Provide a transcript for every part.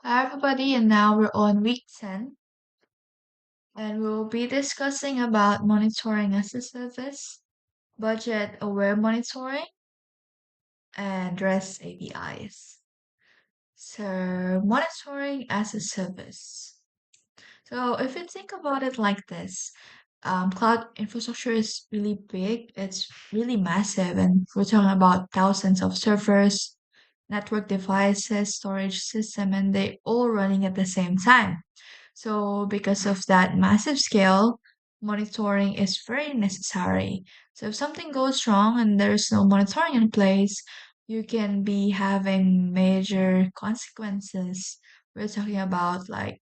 Hi everybody, and now we're on week 10, and we'll be discussing about monitoring as a service, budget aware monitoring, and REST APIs. So, monitoring as a service. So, if you think about it like this, cloud infrastructure is really big, it's really massive, and we're talking about thousands of servers, network devices, storage system, and they all running at the same time. So, because of that massive scale, monitoring is very necessary. So, if something goes wrong and there's no monitoring in place, you can be having major consequences. We're talking about like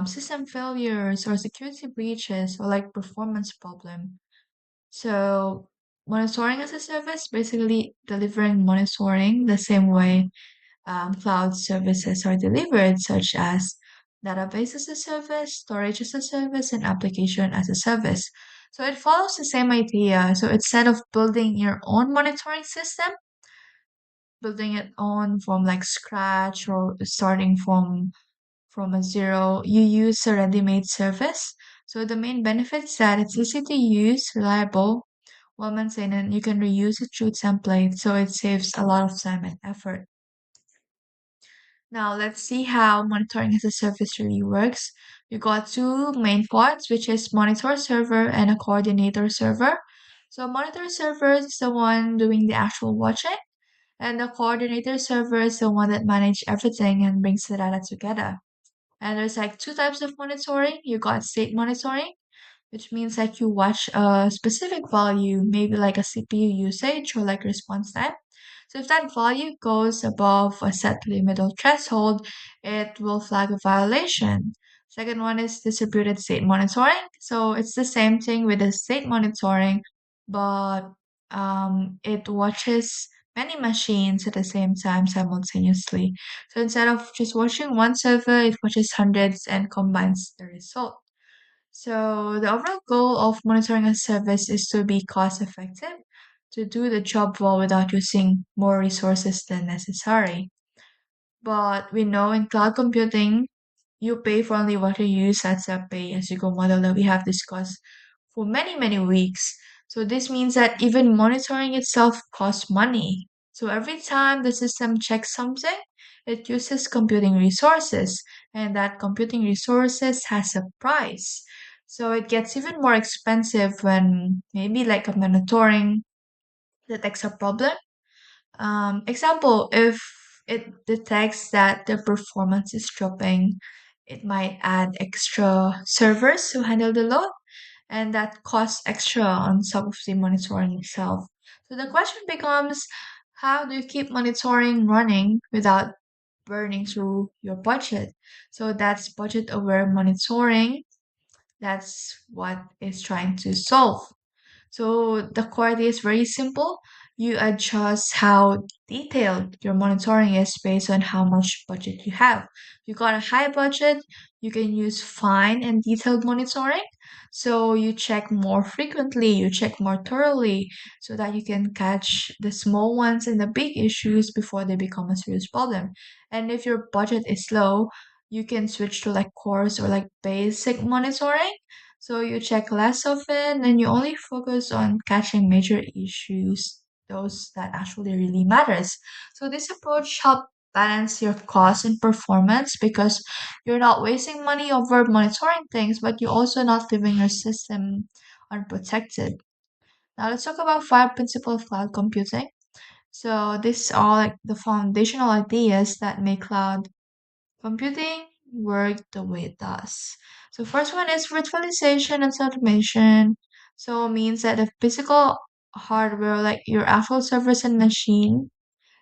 system failures or security breaches or like performance problem. So, monitoring as a service, basically delivering monitoring the same way cloud services are delivered, such as database as a service, storage as a service, and application as a service. So it follows the same idea. So instead of building your own monitoring system, building it on from like scratch or starting from a zero, you use a ready-made service. So the main benefit is that it's easy to use, reliable, well maintained, and you can reuse it through templates. So it saves a lot of time and effort. Now let's see how monitoring as a service really works. You got two main parts, which is monitor server and a coordinator server. So monitor server is the one doing the actual watching, and the coordinator server is the one that manages everything and brings the data together. And there's like two types of monitoring. You got state monitoring, which means that you watch a specific value, maybe like a CPU usage or like response time. So if that value goes above a set limit or threshold, it will flag a violation. Second one is distributed state monitoring. So it's the same thing with the state monitoring, but it watches many machines at the same time simultaneously. So instead of just watching one server, it watches hundreds and combines the result. So the overall goal of monitoring a service is to be cost effective, to do the job well without using more resources than necessary. But we know in cloud computing, you pay for only what you use. That's a pay as you go model that we have discussed for many, many weeks. So this means that even monitoring itself costs money. So every time the system checks something, it uses computing resources, and that computing resources has a price. So it gets even more expensive when maybe like a monitoring detects a problem. Example, if it detects that the performance is dropping, it might add extra servers to handle the load, and that costs extra on top of the monitoring itself. So the question becomes, how do you keep monitoring running without burning through your budget? So that's budget aware monitoring. That's what it's trying to solve. So the core idea is very simple. You adjust how detailed your monitoring is based on how much budget you have. You got a high budget, you can use fine and detailed monitoring. So you check more frequently, you check more thoroughly so that you can catch the small ones and the big issues before they become a serious problem. And if your budget is low, you can switch to like course or like basic monitoring, so you check less of it and you only focus on catching major issues, those that actually really matters. So this approach helps balance your cost and performance because you're not wasting money over monitoring things, but you're also not leaving your system unprotected. Now let's talk about five principles of cloud computing. So these are like the foundational ideas that make cloud computing work the way it does. So first one is virtualization and automation. So it means that the physical hardware, like your actual servers and machine,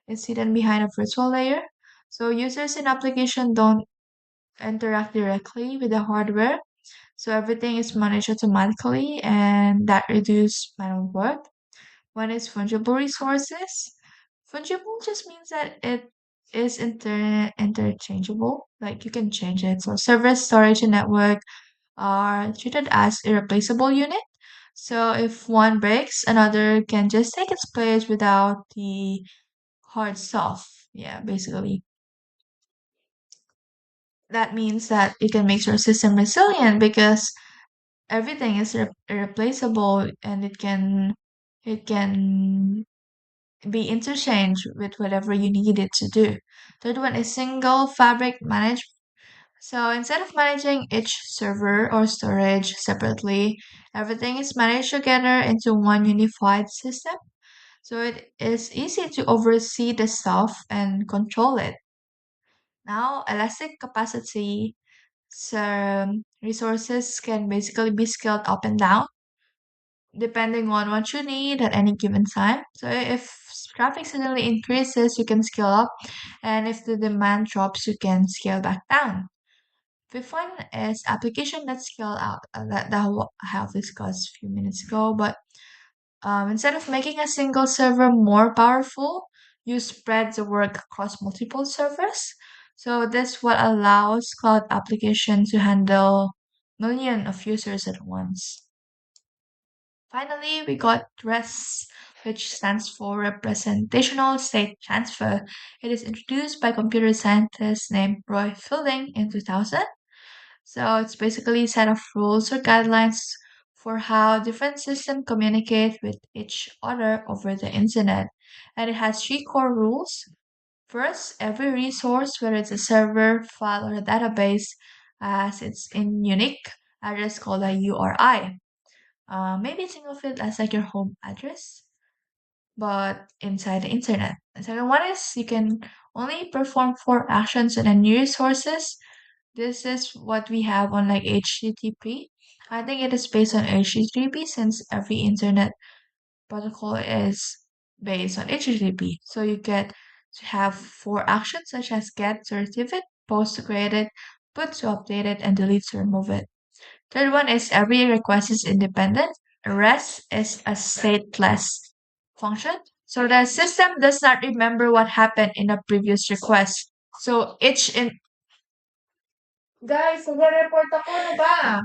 is hidden behind a virtual layer. So users and application don't interact directly with the hardware. So everything is managed automatically and that reduces manual work. One is fungible resources. Fungible just means that it is interchangeable. Like you can change it. So server, storage, and network are treated as irreplaceable unit. So if one breaks, another can just take its place without the hard stuff. Yeah, basically. That means that it can make your system resilient because everything is irreplaceable and it can be interchanged with whatever you need it to do. Third one is single fabric management. So instead of managing each server or storage separately, everything is managed together into one unified system. So it is easy to oversee the stuff and control it. Now, elastic capacity, so resources can basically be scaled up and down depending on what you need at any given time. So if traffic suddenly increases, you can scale up, and if the demand drops, you can scale back down. Fifth one is application that scale out. I have discussed a few minutes ago, but instead of making a single server more powerful, you spread the work across multiple servers. So this what allows cloud application to handle million of users at once. Finally, we got REST, which stands for Representational State Transfer. It is introduced by computer scientist named Roy Fielding in 2000. So it's basically a set of rules or guidelines for how different systems communicate with each other over the internet. And it has three core rules. First, every resource, whether it's a server, file, or a database, has its in unique address called a URI. Maybe think of it as like your home address, but inside the internet. The second one is you can only perform four actions on any resources. This is what we have on like HTTP. I think it is based on HTTP since every internet protocol is based on HTTP. So you get to have four actions such as get to retrieve it, post to create it, put to update it, and delete to remove it. Third one is every request is independent. REST is a stateless function. So the system does not remember what happened in a previous request. So guys, nag-report ako na ba?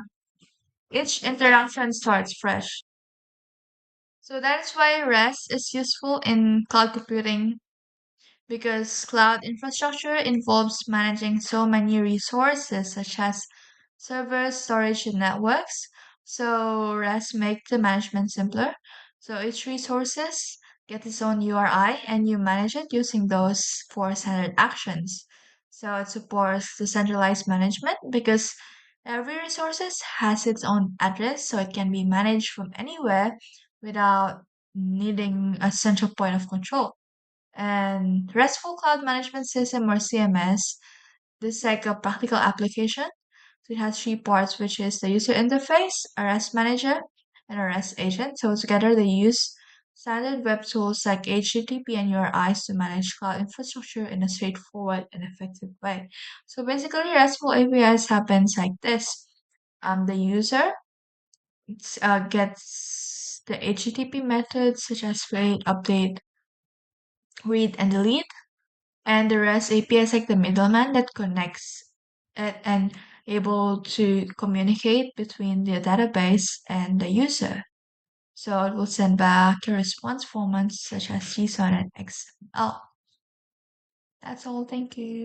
Each interaction starts fresh. So that's why REST is useful in cloud computing because cloud infrastructure involves managing so many resources such as servers, storage, and networks. So REST makes the management simpler. So each resources gets its own URI and you manage it using those four standard actions. So it supports decentralized management because every resources has its own address so it can be managed from anywhere without needing a central point of control. And RESTful Cloud Management System or CMS, this is like a practical application. So it has three parts, which is the user interface, a REST manager, and a REST agent. So together they use standard web tools like HTTP and URIs to manage cloud infrastructure in a straightforward and effective way. So basically, RESTful APIs happens like this. The user gets the HTTP methods such as create, update, read, and delete. And the REST API is like the middleman that connects it and able to communicate between the database and the user. So it will send back a response formats such as JSON and XML. That's all. Thank you.